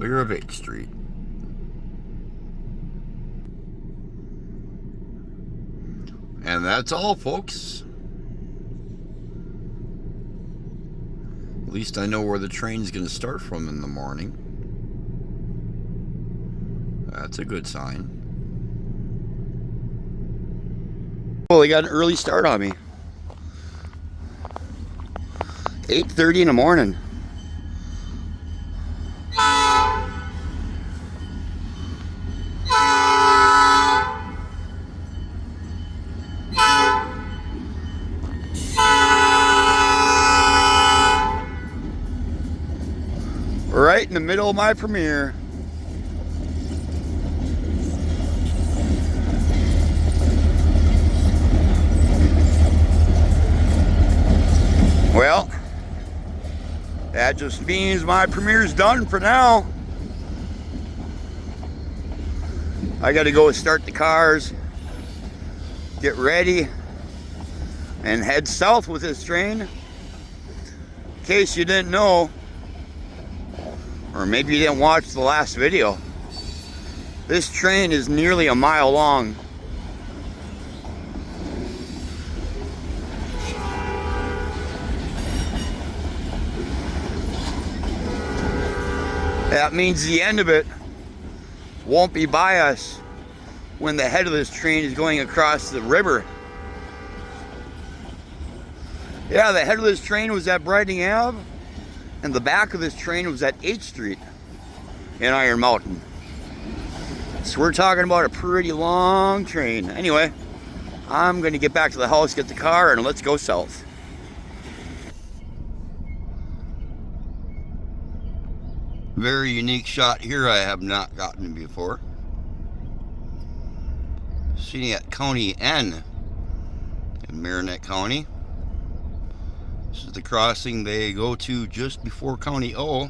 clear of 8th Street. And that's all, folks. At least I know where the train's going to start from in the morning. That's a good sign. Well, they got an early start on me. 8:30 in the morning. Right in the middle of my premiere. Well, that just means my premiere's done for now. I gotta go start the cars, get ready, and head south with this train. In case you didn't know, or maybe you didn't watch the last video, this train is nearly a mile long. That means the end of it won't be by us when the head of this train is going across the river. Yeah, the head of this train was at Brighting Ave, and the back of this train was at 8th Street in Iron Mountain. So we're talking about a pretty long train. Anyway, I'm gonna get back to the house, get the car, and let's go south. Very unique shot here I have not gotten before. Sitting at County N in Marinette County. This is the crossing they go to just before County O.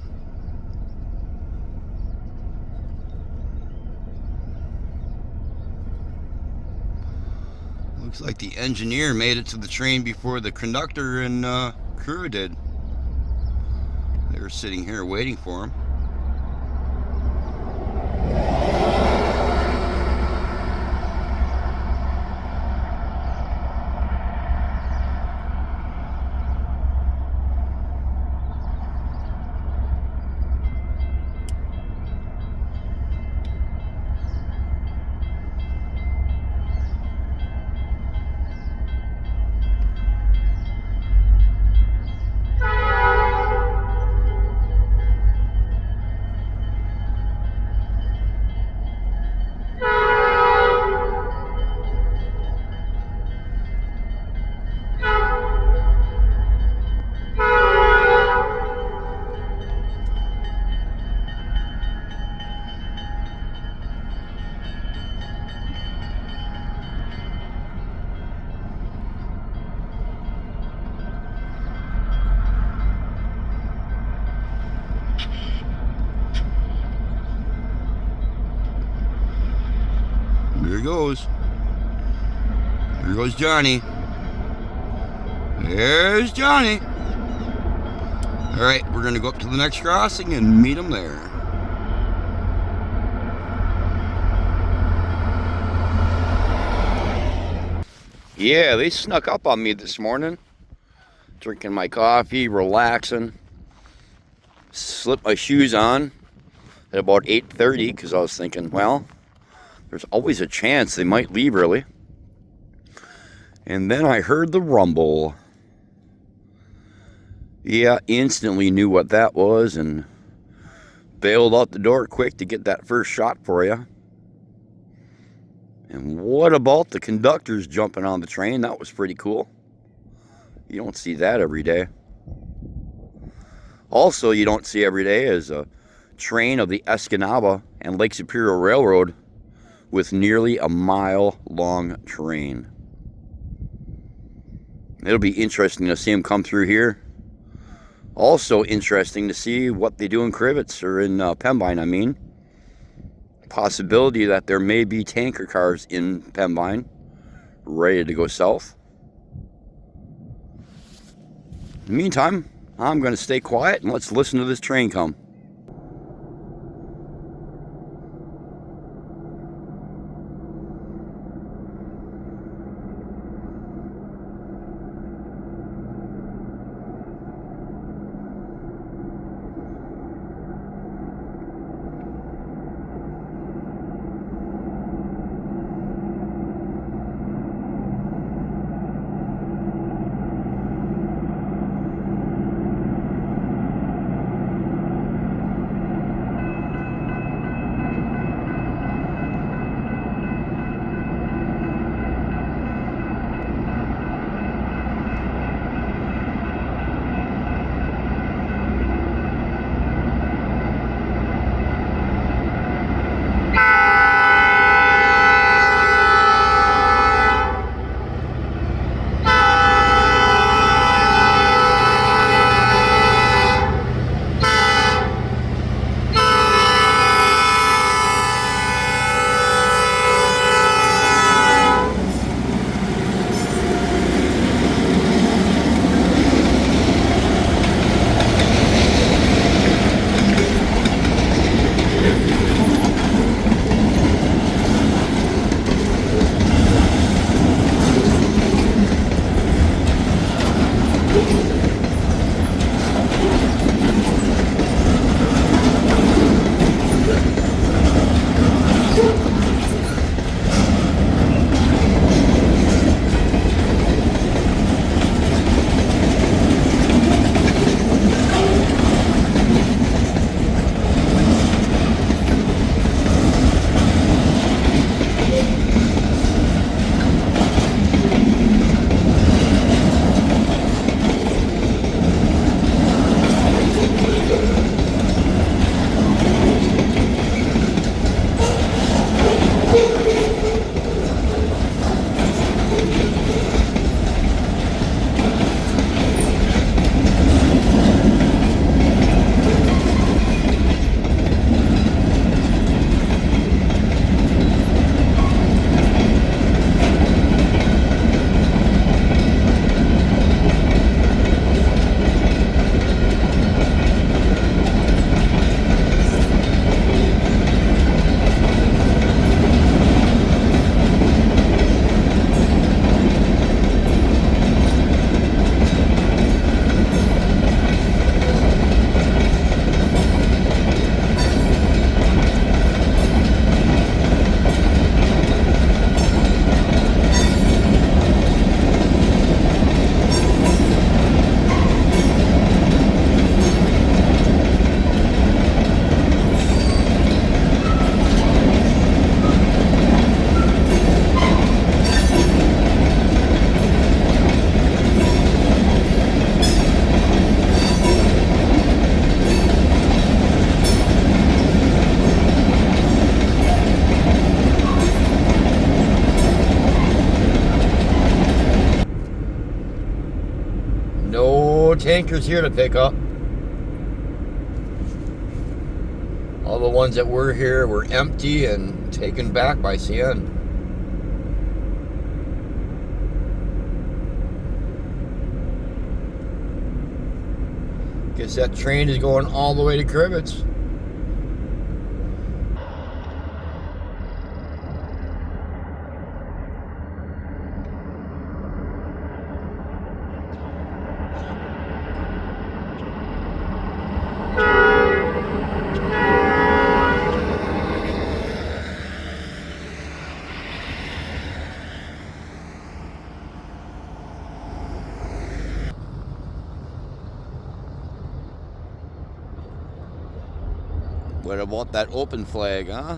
Looks like the engineer made it to the train before the conductor and crew did. They were sitting here waiting for him. There he goes. There goes Johnny. There's Johnny. Alright, we're going to go up to the next crossing and meet him there. Yeah, they snuck up on me this morning. Drinking my coffee, relaxing. Slipped my shoes on at about 8:30 because I was thinking, well, there's always a chance they might leave early. And then I heard the rumble. Yeah, instantly knew what that was and bailed out the door quick to get that first shot for you. And what about the conductors jumping on the train? That was pretty cool. You don't see that every day. Also, you don't see every day is a train of the Escanaba and Lake Superior Railroad with nearly a mile-long train. It'll be interesting to see them come through here. Also interesting to see what they do in Crivitz, or in Pembine, I mean. Possibility that there may be tanker cars in Pembine, ready to go south. In the meantime, I'm going to stay quiet and let's listen to this train come. no tankers here to pick up. All the ones that were here were empty and taken back by CN. Guess that train is going all the way to Crivitz. What about that open flag, huh?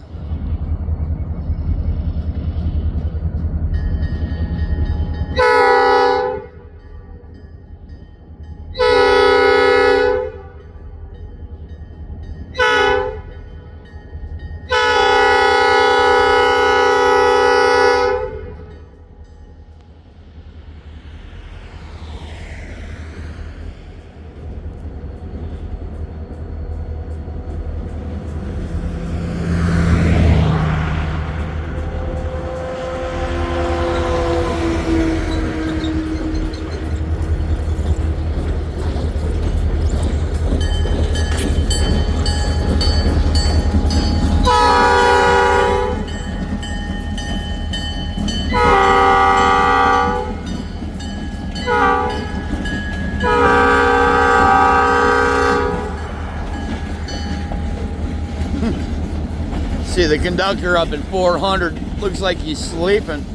See the conductor up in 400. Looks like he's sleeping.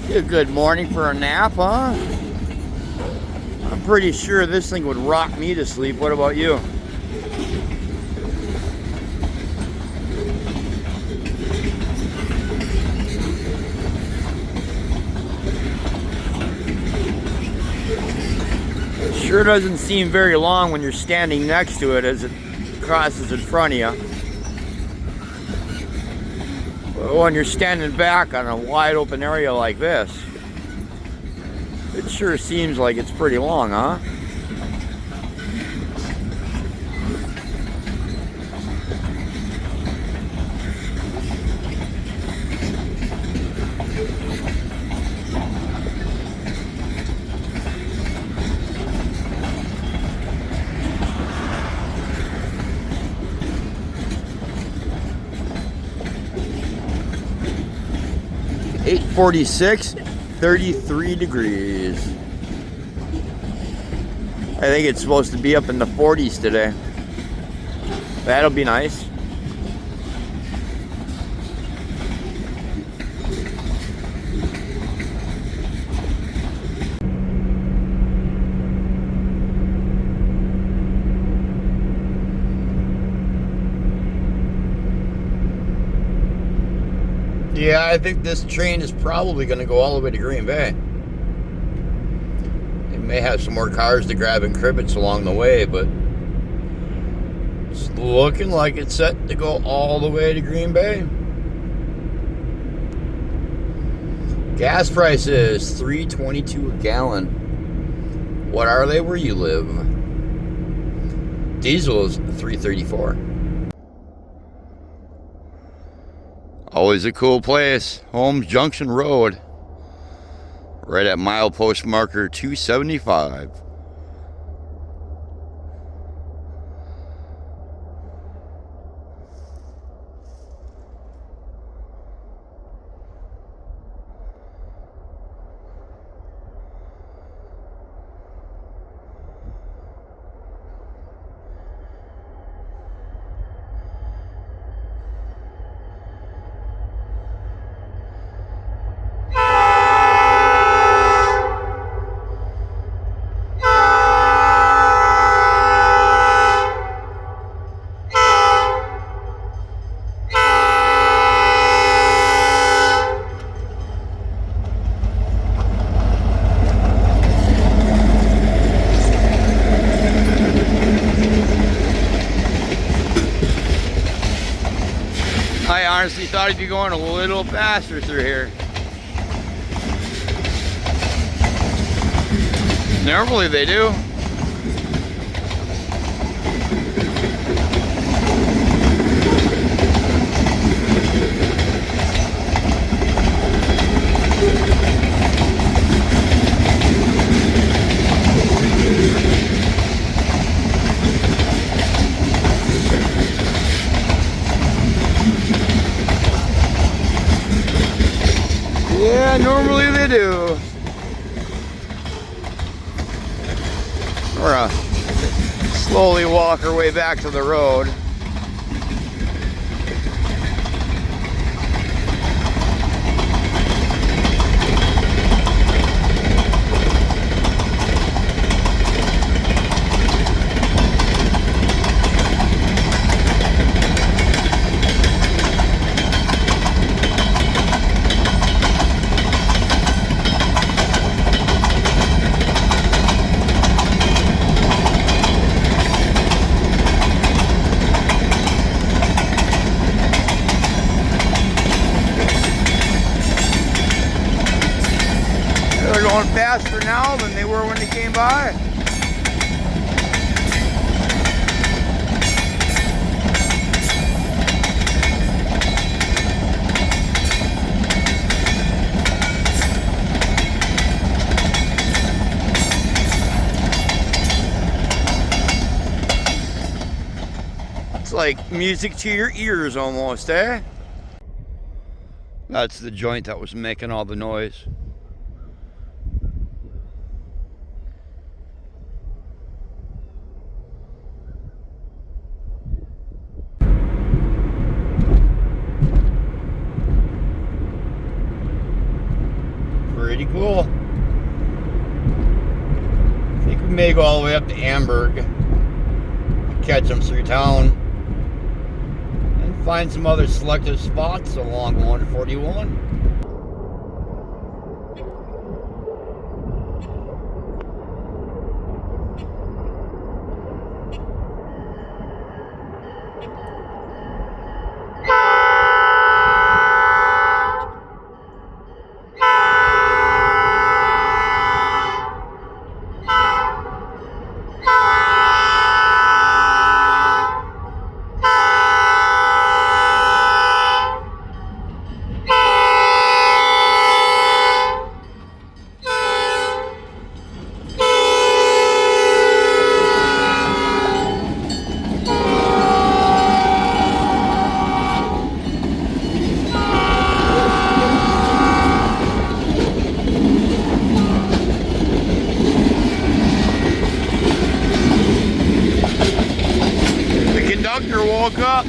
A good morning for a nap, huh? I'm pretty sure this thing would rock me to sleep. What about you? Sure doesn't seem very long when you're standing next to it as it crosses in front of you. But when you're standing back on a wide open area like this, it sure seems like it's pretty long, huh? .846, 33 degrees. I think it's supposed to be up in the 40s today. That'll be nice. Yeah, I think this train is probably going to go all the way to Green Bay. It may have some more cars to grab in Crivitz along the way, but it's looking like it's set to go all the way to Green Bay. Gas prices, $3.22 a gallon. What are they where you live? Diesel is $3.34. Always a cool place. Holmes Junction Road. Right at milepost marker 275. I honestly thought he'd be going a little faster through here. Normally they do. Yeah, normally they do. We're gonna slowly walk our way back to the road. They're going faster now than they were when they came by. It's like music to your ears almost, eh? That's the joint that was making all the noise. Pretty cool. I think we may go all the way up to Amberg, catch them through town, and find some other selective spots along 141. Woke up.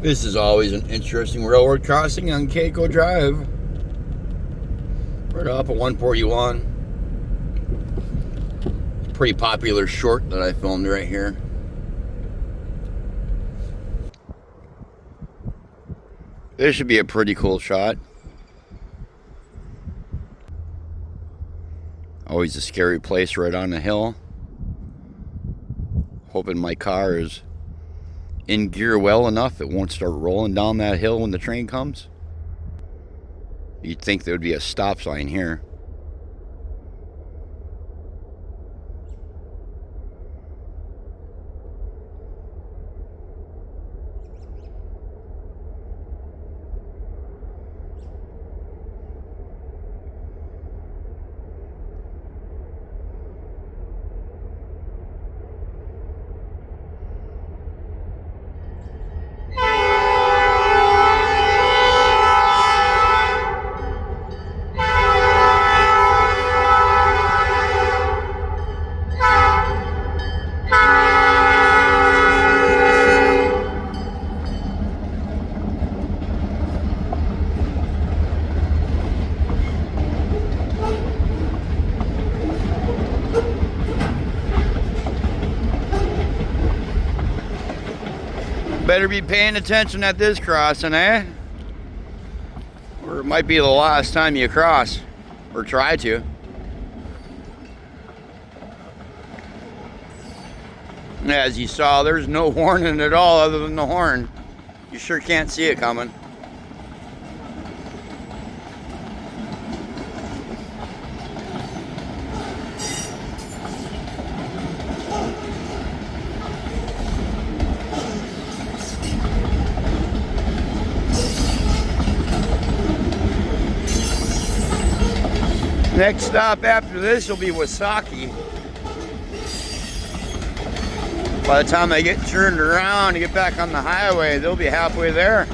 This is always an interesting railroad crossing on Keiko Drive. Right off of 141. Pretty popular short that I filmed right here. This should be a pretty cool shot. Always a scary place right on the hill. Hoping my car is in gear well enough it won't start rolling down that hill when the train comes. You'd think there would be a stop sign here. better be paying attention at this crossing, eh? Or it might be the last time you cross, or try to. As you saw, there's no warning at all other than the horn. You sure can't see it coming. Next stop after this will be Wasaki. By the time they get turned around and get back on the highway, they'll be halfway there.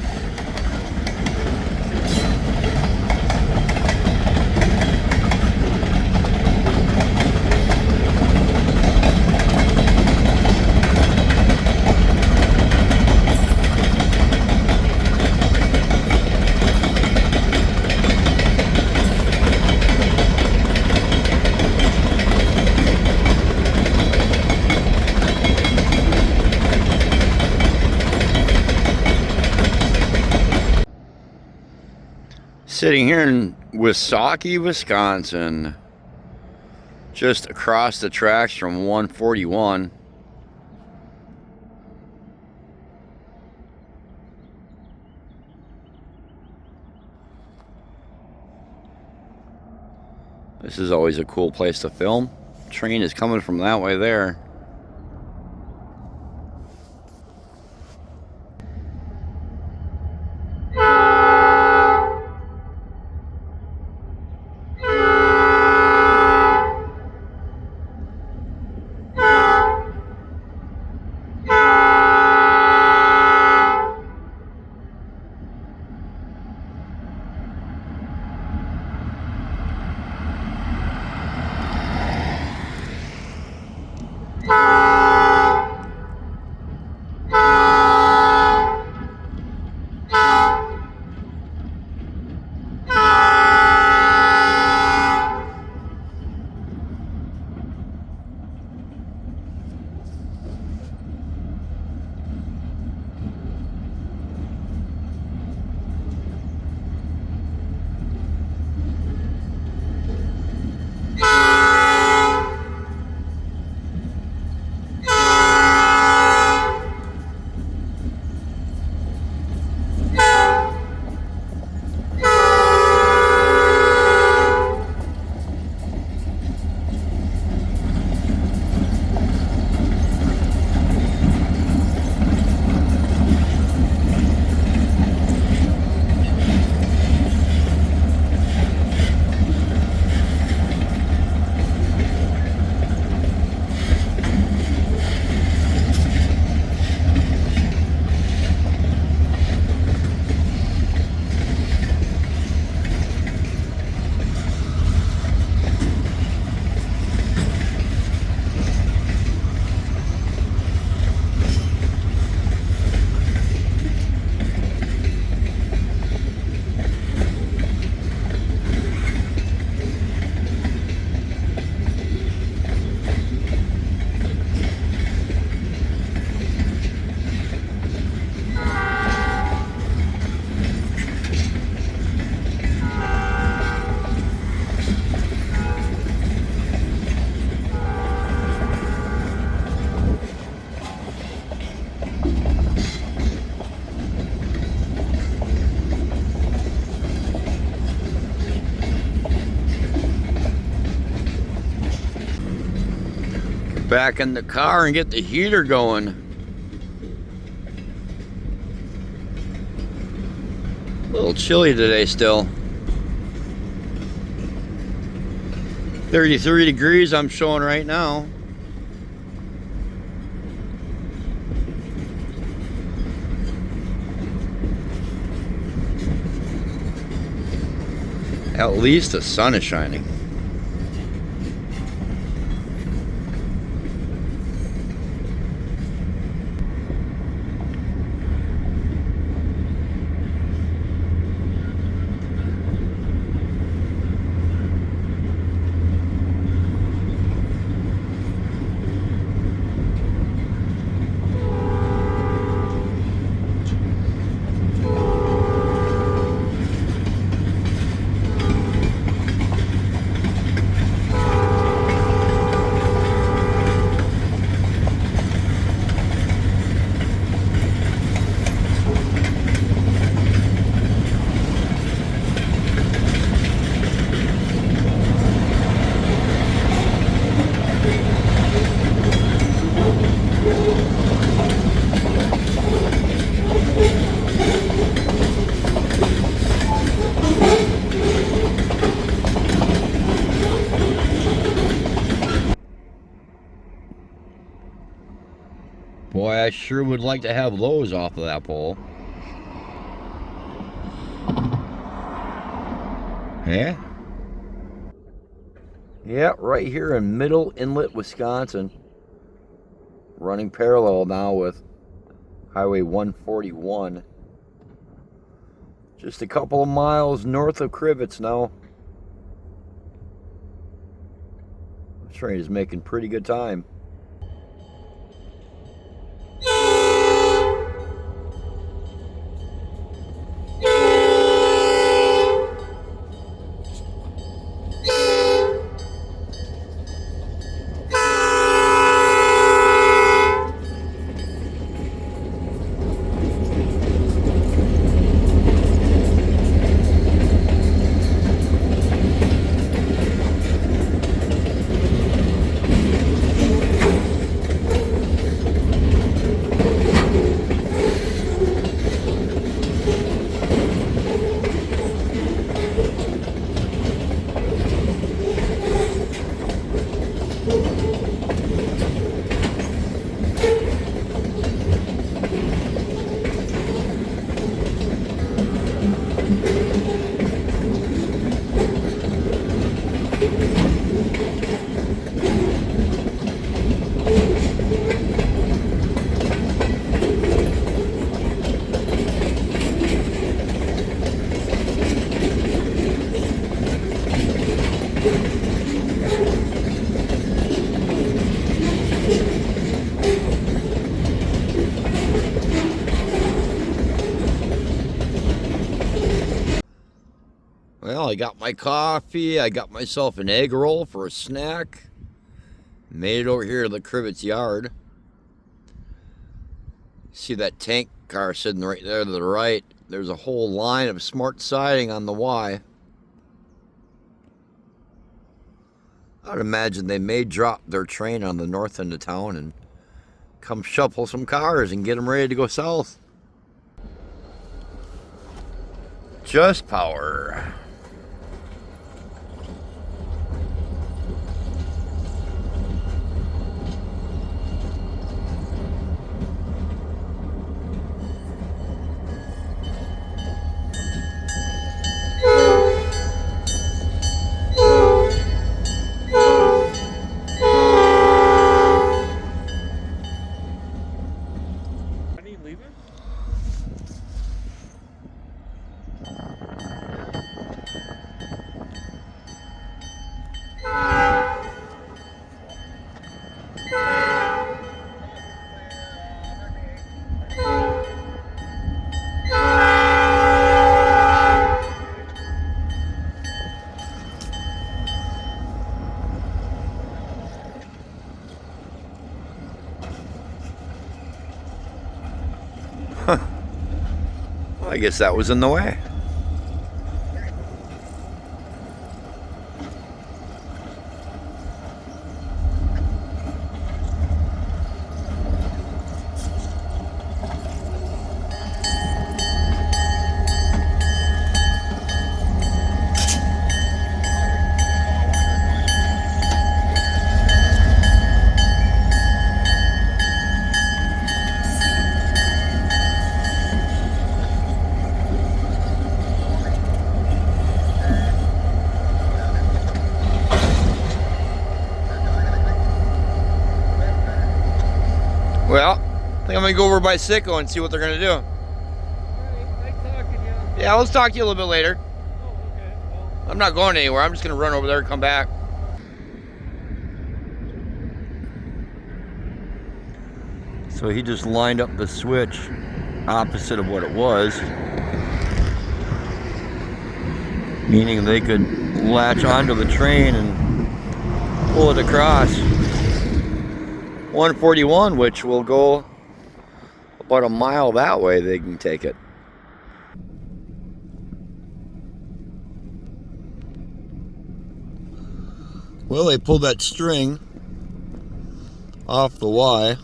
Sitting here in Wasaki, Wisconsin, just across the tracks from 141. This is always a cool place to film. Train is coming from that way there. Back in the car and get the heater going. A little chilly today still. 33 degrees I'm showing right now. At least the sun is shining. I sure would like to have those off of that pole. Yeah. Yeah, right here in Middle Inlet, Wisconsin. Running parallel now with Highway 141. Just a couple of miles north of Crivitz now. The train is making pretty good time. Well, I got my coffee, I got myself an egg roll for a snack. Made it over here to the Crivitz yard. See that tank car sitting right there to the right? There's a whole line of smart siding on the Y. I'd imagine they may drop their train on the north end of town and come shuffle some cars and get them ready to go south. Just power. Well, I guess that was in the way. Well, I think I'm gonna go over by Sicko and see what they're gonna do. Alright, nice talking to you. Yeah, let's talk to you a little bit later. Oh, okay. Well, I'm not going anywhere. I'm just gonna run over there and come back. So he just lined up the switch opposite of what it was, meaning they could latch onto the train and pull it across 141, which will go about a mile that way. They can take it. Well, they pulled that string off the Y.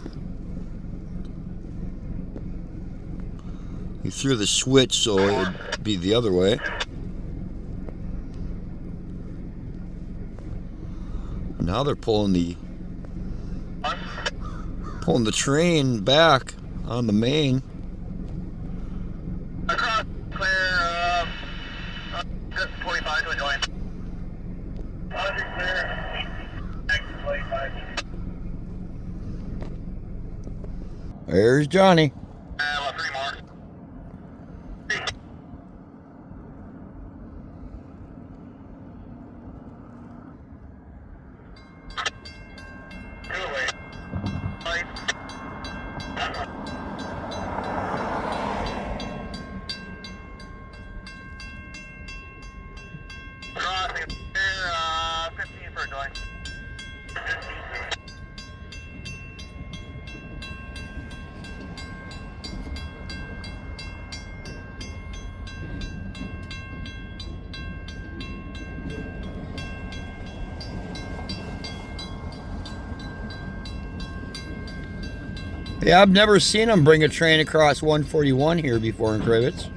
He threw the switch so it would be the other way. Now they're pulling the Pulling the train back on the main. Across clear, just 45 to a joint. Roger, clear. Exit 25. There's Johnny. Well, 3 more. Two away. Right. Crossing clear, 15 for a joint. Yeah, I've never seen them bring a train across 141 here before in Crivitz.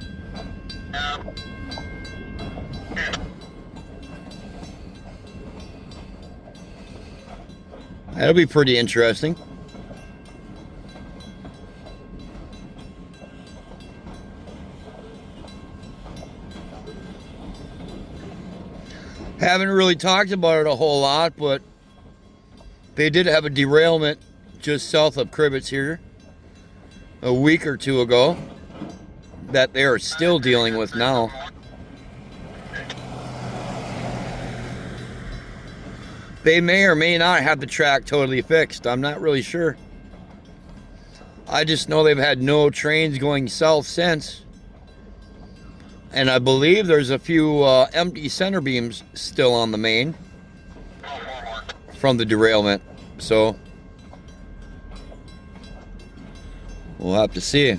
That'll be pretty interesting. Haven't really talked about it a whole lot, but they did have a derailment just south of Crivitz here a week or two ago that they are still dealing with now. They may or may not have the track totally fixed. I'm not really sure. I just know they've had no trains going south since. And I believe there's a few empty center beams still on the main from the derailment. So we'll have to see.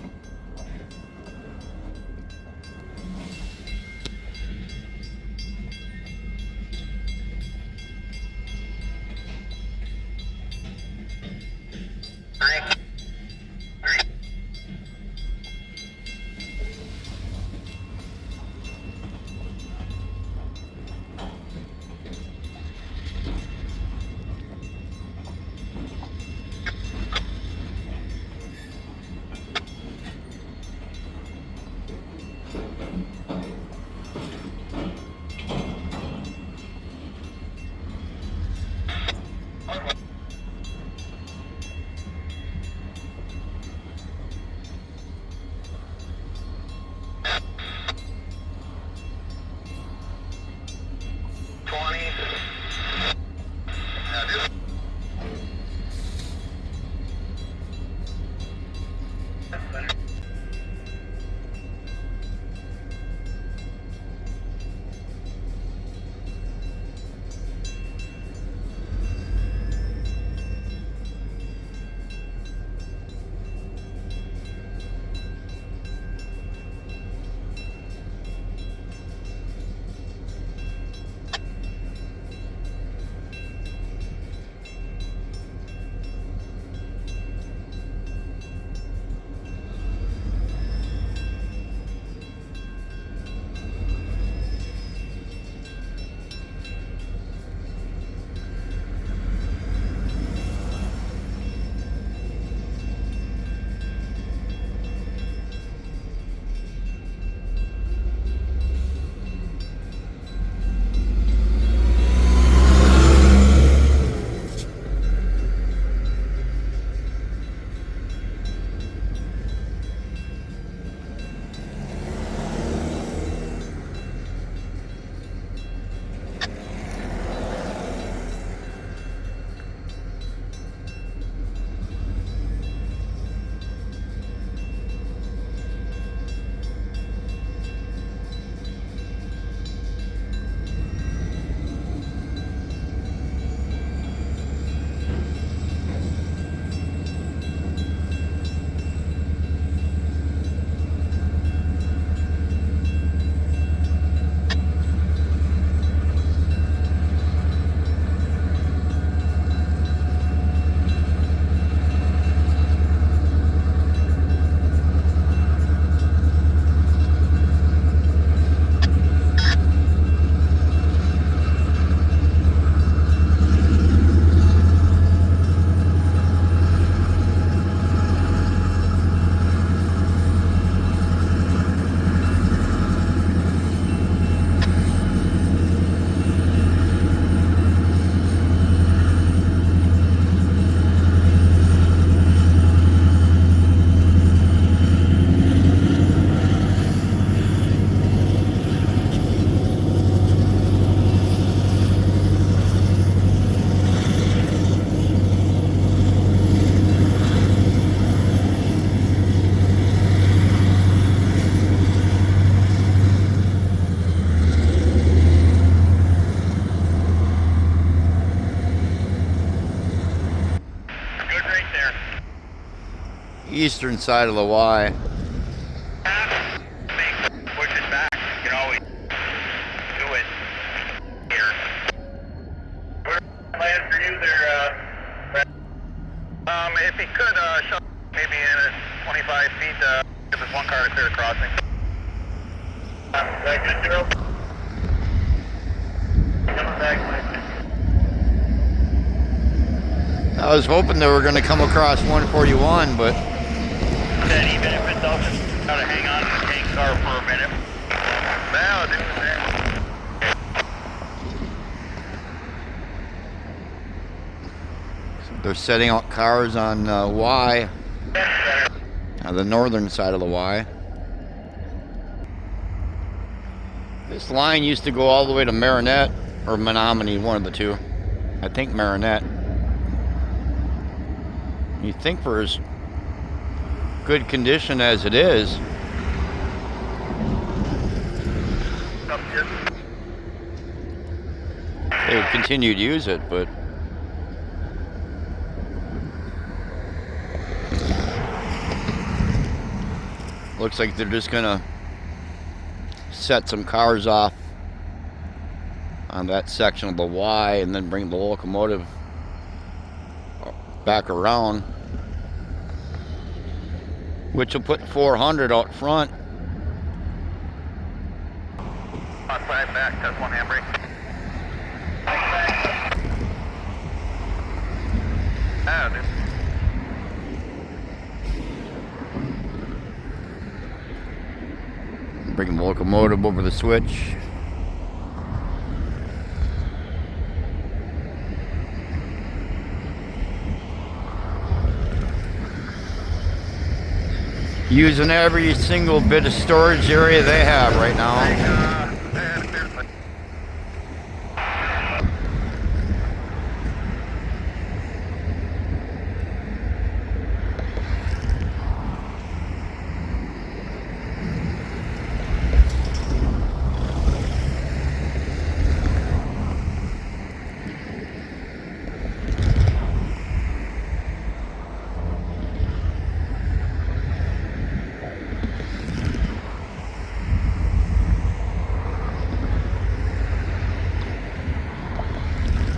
eastern side of the Y. Push it back. You can always do it here. Plan for you there, if he could, shove maybe in at 25 feet, give us one car to clear the crossing. Is that good, Gerald? Coming back, Mike. I was hoping they were going to come across 141, but That even if it doesn't, gotta hang on to the tank car for a minute. Now, do that. they're setting out cars on Y, That's better. the northern side of the Y. This line used to go all the way to Marinette, or Menominee, one of the two. I think Marinette. You think for as good condition as it is, Up here. they would continue to use it, but looks like they're just gonna set some cars off on that section of the Y and then bring the locomotive back around, which will put 400 out front. On side back, test one handbrake. Ah, dude. Bring the locomotive over the switch. Using every single bit of storage area they have right now.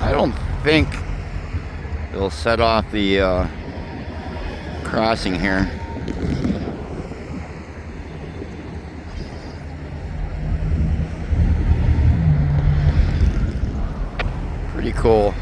I don't think they'll set off the crossing here. Pretty cool.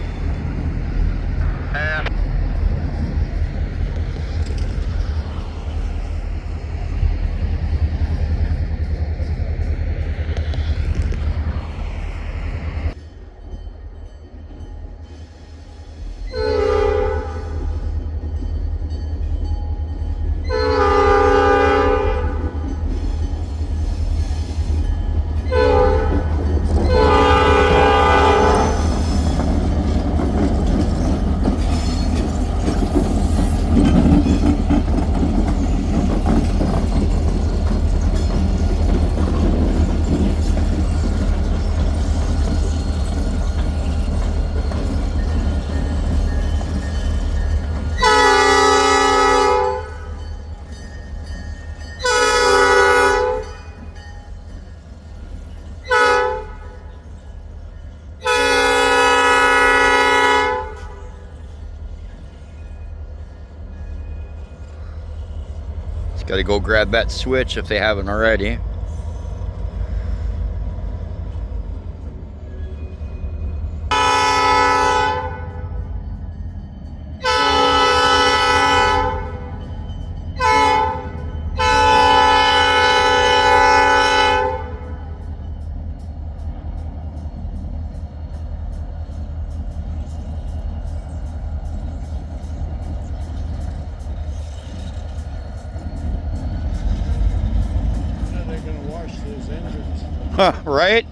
Got to go grab that switch if they haven't already. Those engines. Huh, right?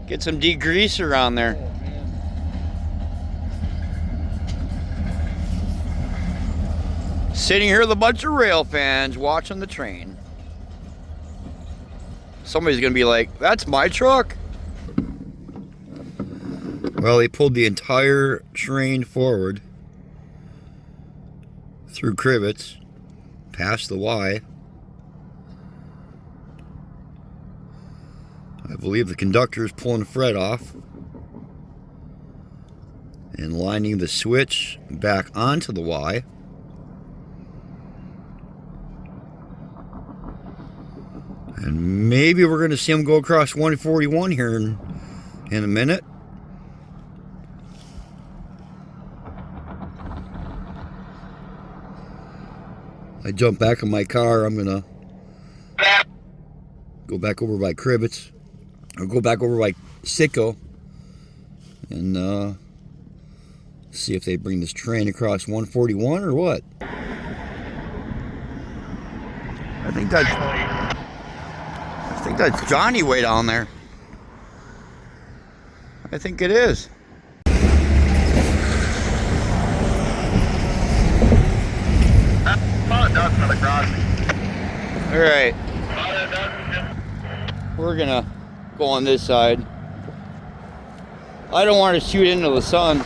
Get some degreaser on there. Oh, man. Sitting here with a bunch of rail fans watching the train. Somebody's gonna be like, that's my truck. Well, they pulled the entire train forward through Crivitz. past the Y. I believe the conductor is pulling the fret off and lining the switch back onto the Y. And maybe we're going to see him go across 141 here in a minute. I jump back in my car. I'm going to go back over by Crivitz. Or go back over by Sicko. And see if they bring this train across 141 or what. I think that's Johnny way down there. I think it is. All right. We're gonna go on this side. I don't want to shoot into the sun.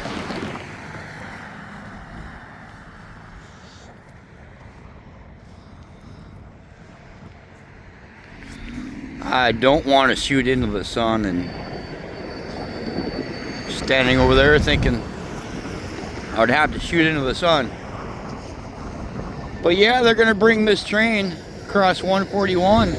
I don't want to shoot into the sun, and standing over there thinking I would have to shoot into the sun. But yeah, they're gonna bring this train across 141.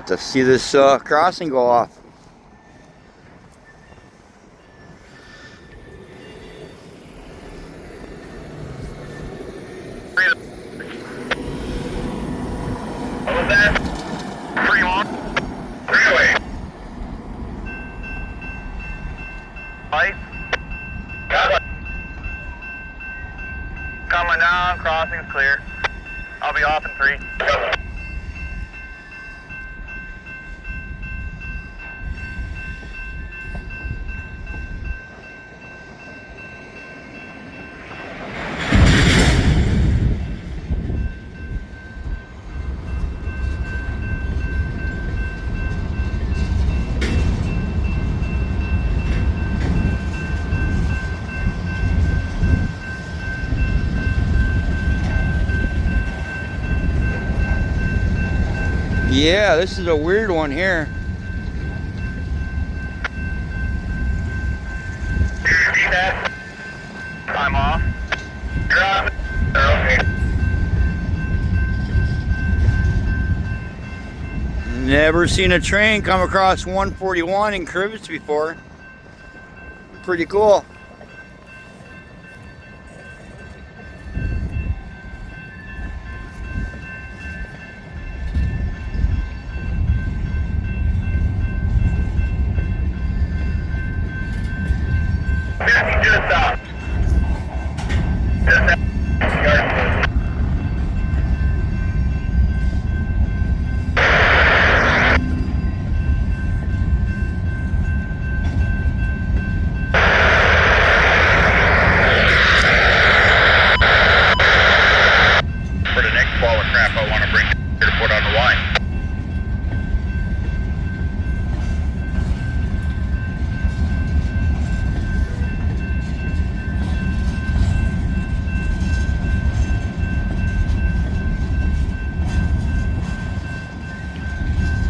To see this crossing go off. What was that? Fremont? Freeway. Light? Coming down, crossing's clear. I'll be off in 3. Yeah, this is a weird one here. I'm off. Drop. Okay. Never seen a train come across 141 in Crivitz before. Pretty cool. Just stop. Just for the next ball of crap, I want to bring here to put on the line.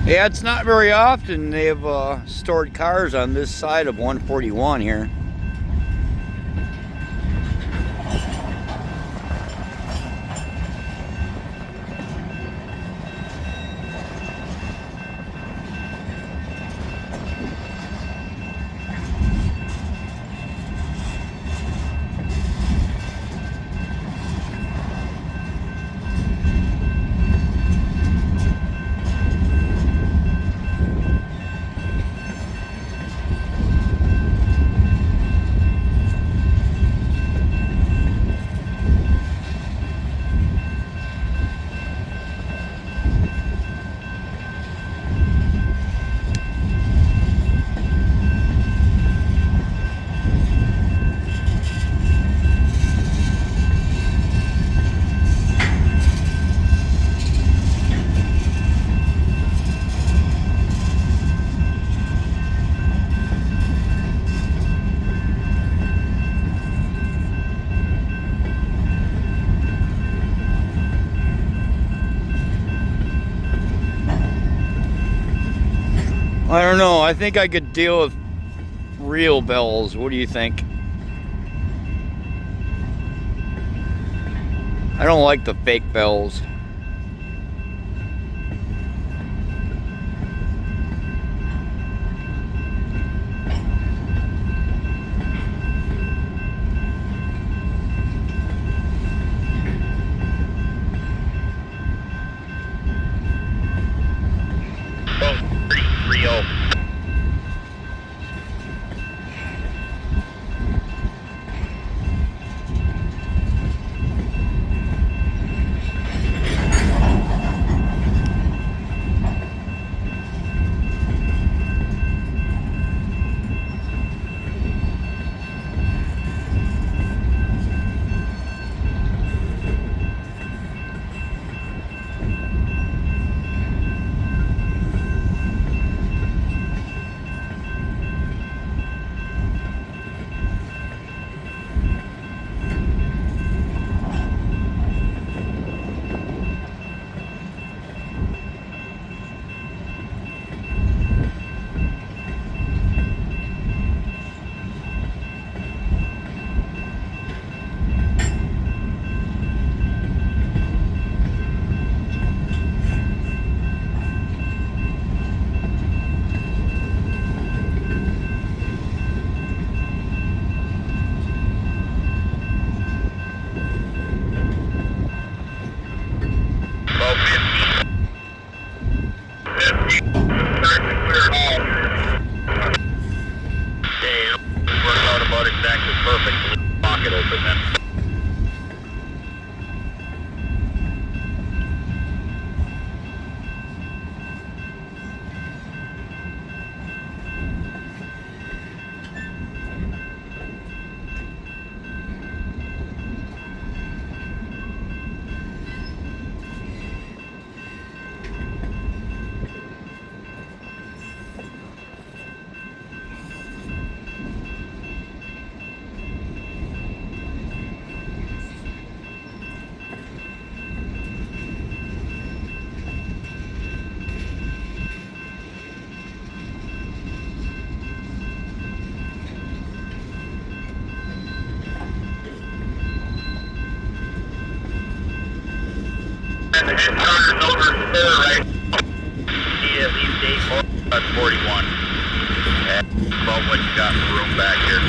Yeah, it's not very often they have stored cars on this side of 141 here. I don't know. I think I could deal with real bells. What do you think? I don't like the fake bells. Right. See at least 8 more. That's 41. About what you got for room back here.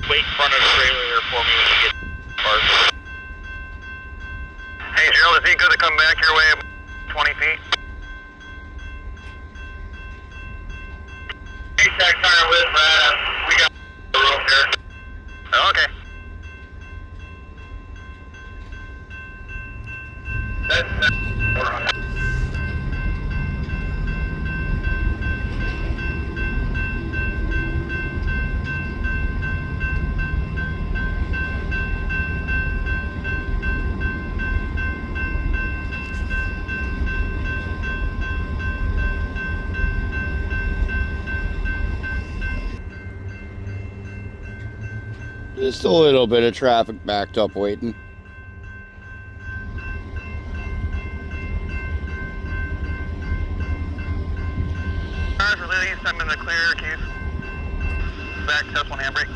Wait in front of the trailer there for me when you get parked. Hey Gerald, is he good to come back your way 20 feet? Hey, check tire with Brad. We got the room here. Okay. Just a little bit of traffic backed up waiting. Cars released, I'm in the clear, Keith. Back, test one handbrake.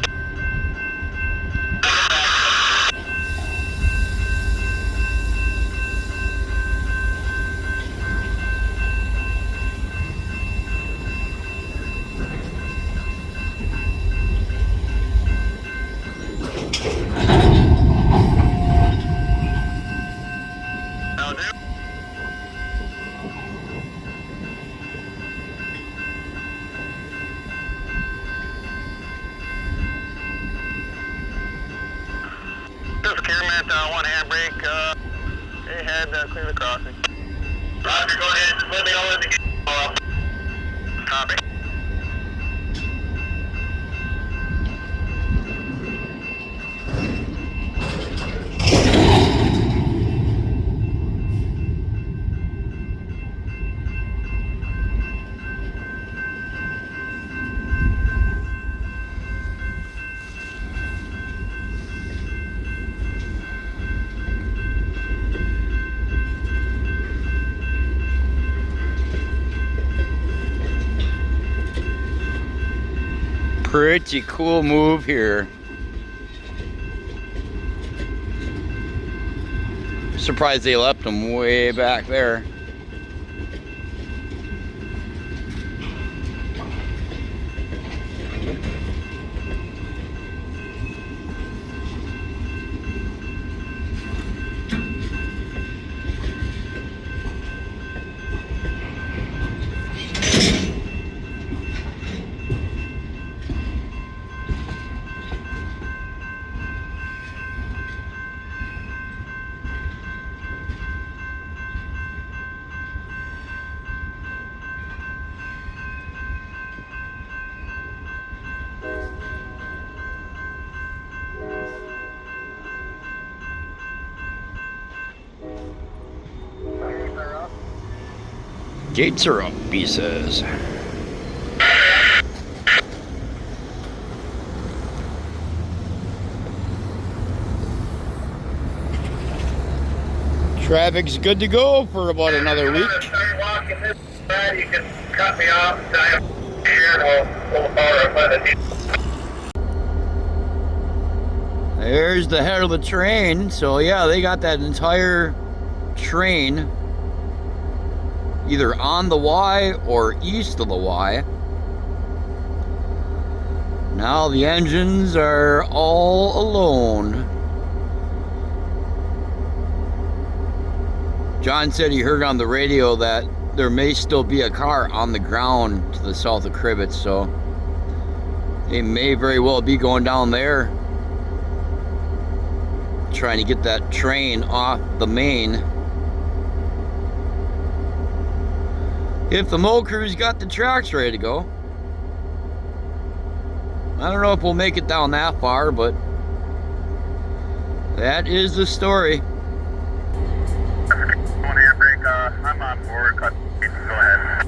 That'll do. Just procurement, one handbrake, ahead, clear the crossing. Roger, go ahead, let me know when to get off. Copy. Pretty cool move here. Surprised they left them way back there. Gates are up, he says. Traffic's good to go for about another week. Start walking this side, you can cut me off and I have here and we'll power up it. There's the head of the train. So yeah, they got that entire train either on the Y or east of the Y. Now the engines are all alone. John said he heard on the radio that there may still be a car on the ground to the south of Crivitz, so they may very well be going down there trying to get that train off the main. If the Mo Crew's got the tracks ready to go. I don't know if we'll make it down that far, but that is the story. I'm on board. Go ahead.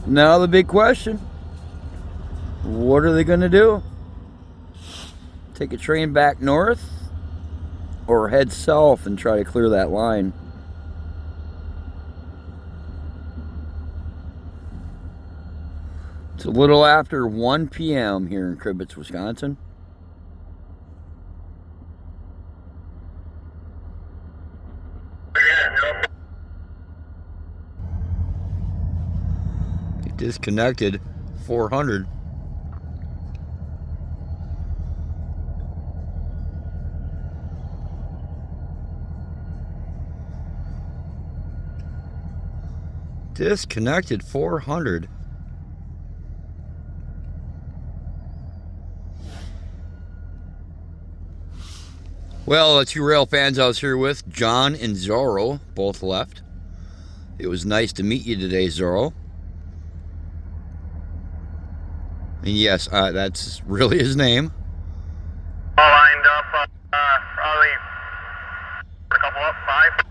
Now the big question, what are they going to do? Take a train back north or head south and try to clear that line? It's a little after 1 p.m. here in Crivitz, Wisconsin. It disconnected 400. Disconnected 400. Well, the two rail fans I was here with, John and Zorro, both left. It was nice to meet you today, Zorro. And yes, that's really his name. All lined up, probably a couple up, 5.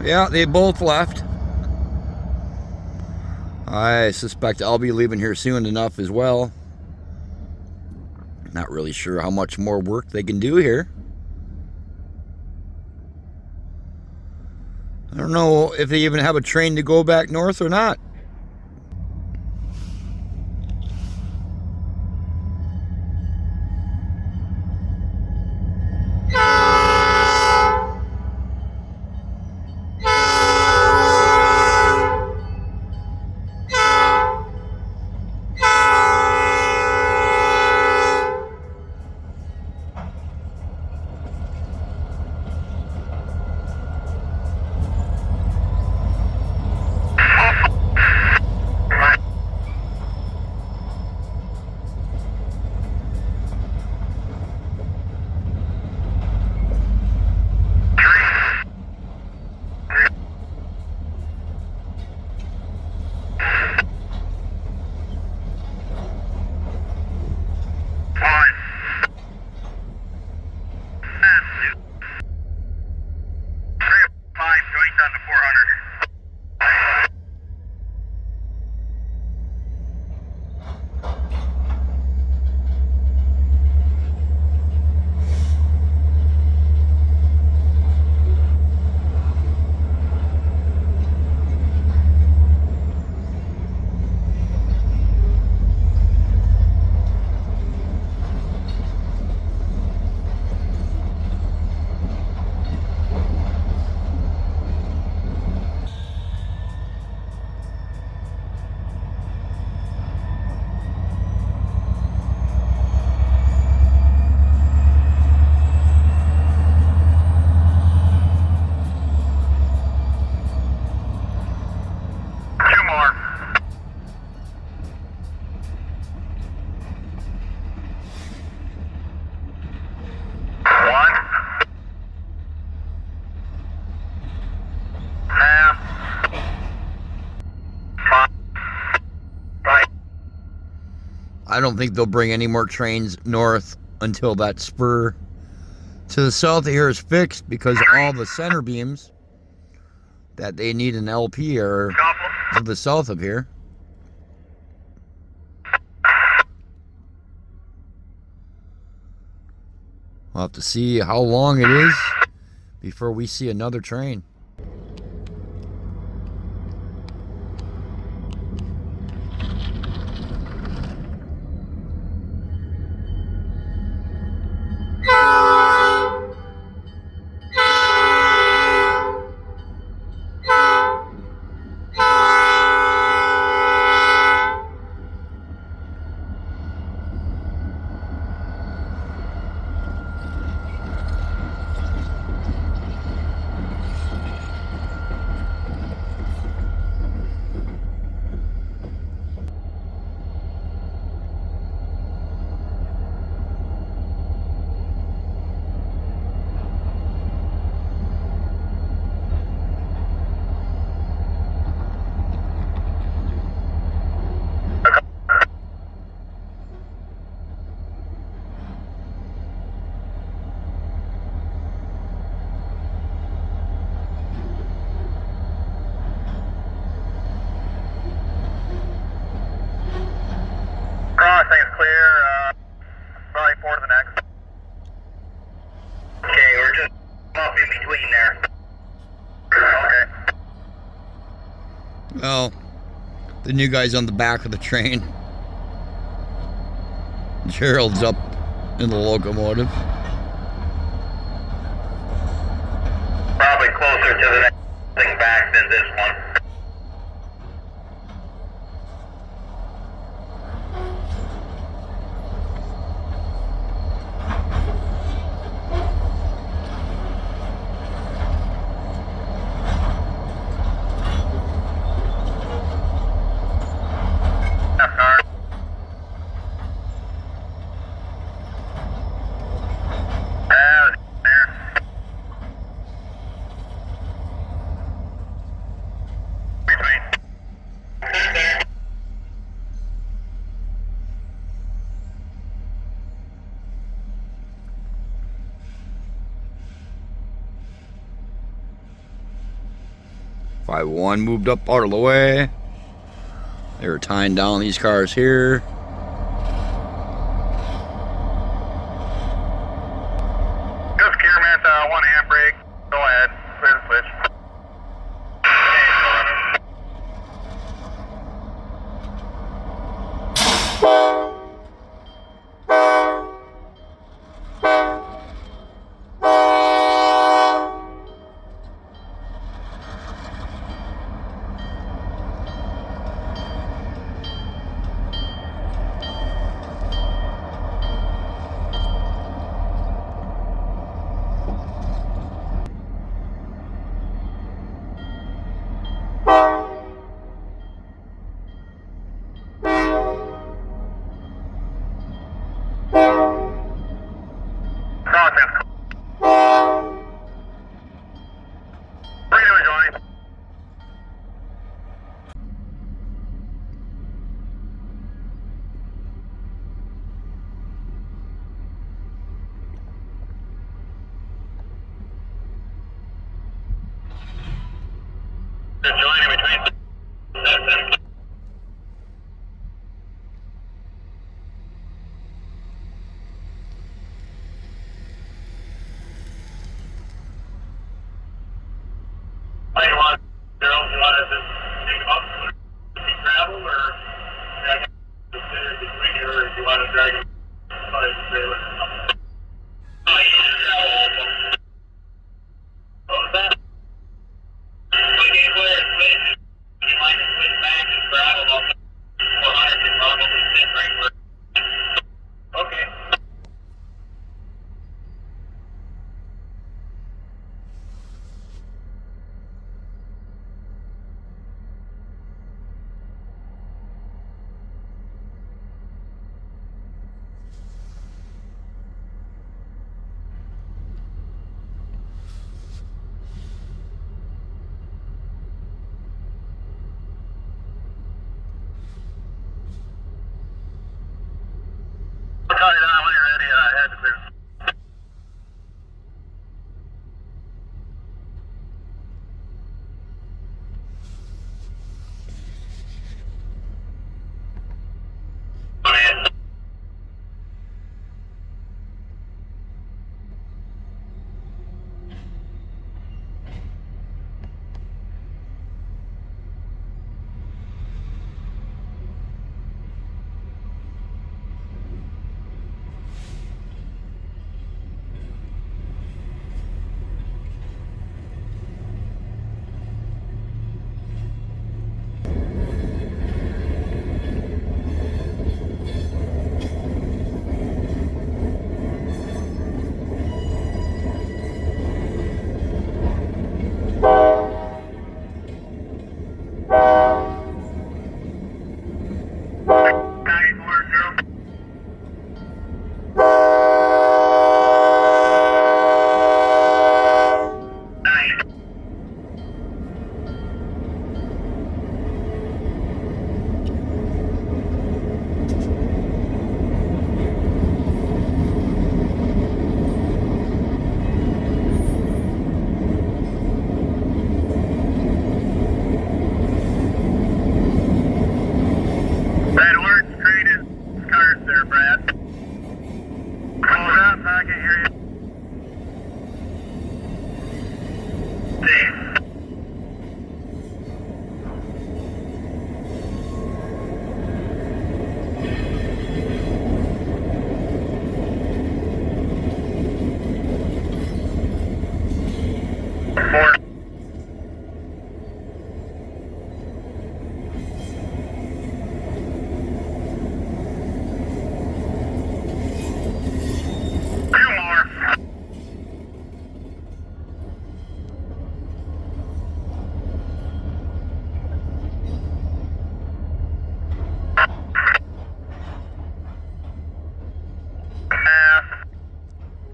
Okay. Yeah, they both left. I suspect I'll be leaving here soon enough as well. Not really sure how much more work they can do here. I don't know if they even have a train to go back north or not. I don't think they'll bring any more trains north until that spur to the south of here is fixed, because all the center beams that they need an LP are to the south of here. We'll have to see how long it is before we see another train. Crossing's clear, probably 4 to the next. Okay, we're just up in between now. Well, the new guy's on the back of the train. Gerald's up in the locomotive. Probably closer to the next thing back than this one. One moved up out of the way. They were tying down these cars here. Just Kiermount, one handbrake. Go ahead. Clear the switch.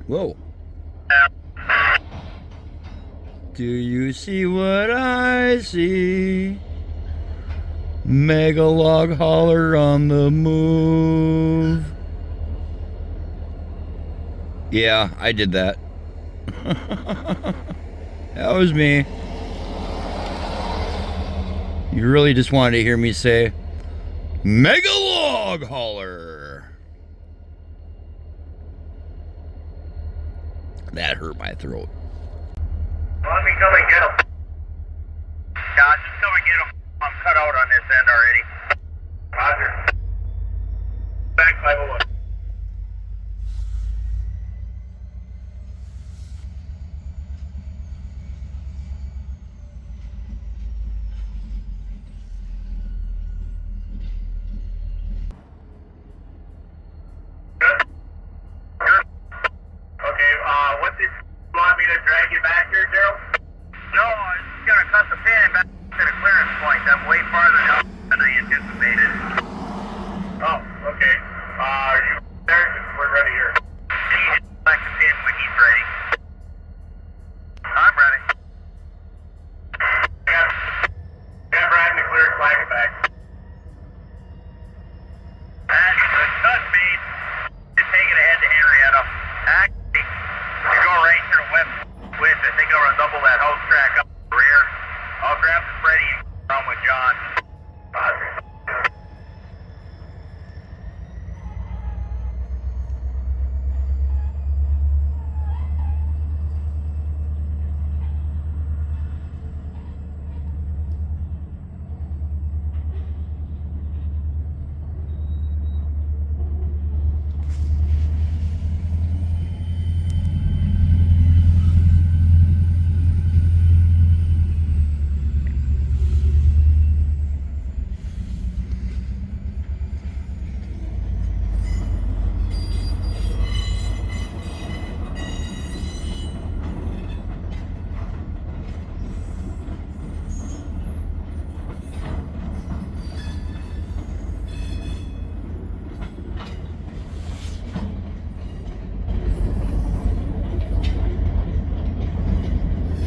Whoa. Do you see what I see? Mega log hauler on the move. Yeah, I did that. That was me. You really just wanted to hear me say, Mega log hauler. That hurt my throat. Let me come and get him. Yeah, just come and get him. I'm cut out on this end already. Roger. Back 501. Good? Good. Okay, what's this? You want me to drag you back here, Gerald? No, I'm just gonna cut the pin back to the clearance point. I'm way farther down than I anticipated. Oh, okay. Are you there? We're ready here. He hits back the pin when he's ready. I'm ready. Yeah, Brad, to clear flag it back. That's a cut, mate. Just take it ahead to Henrietta. Actually, you go right to the west switch. I think I'll double that house track up the rear. I'll grab the Freddy and run with John. Roger.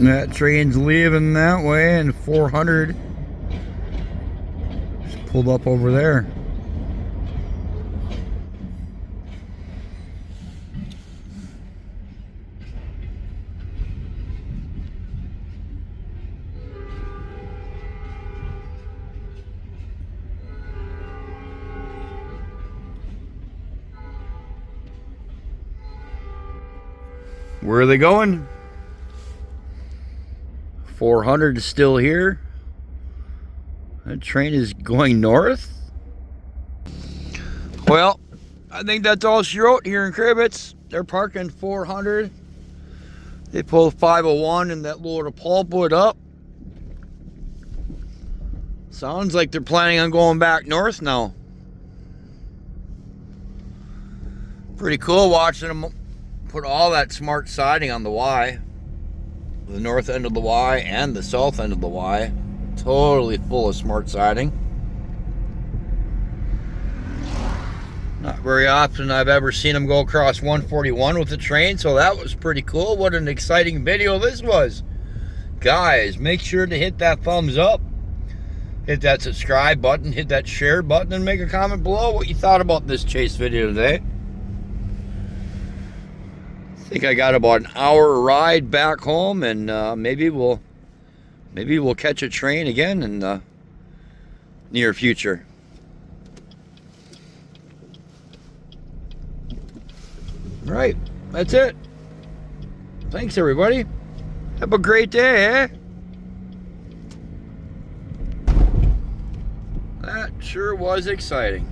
That train's leaving that way, and 400 just pulled up over there. Where are they going? 400 is still here. That train is going north. Well, I think that's all she wrote here in Crivitz. They're parking 400. They pulled 501 and that load of pulpwood up. Sounds like they're planning on going back north now. Pretty cool watching them put all that smart siding on the Y. The north end of the Y and the south end of the Y. Totally full of smart siding. Not very often I've ever seen them go across 141 with the train, so that was pretty cool. What an exciting video this was. Guys, make sure to hit that thumbs up. Hit that subscribe button, hit that share button, and make a comment below what you thought about this chase video today. I think I got about an hour ride back home, and maybe we'll catch a train again in the near future. All right, that's it. Thanks, everybody. Have a great day, eh? That sure was exciting.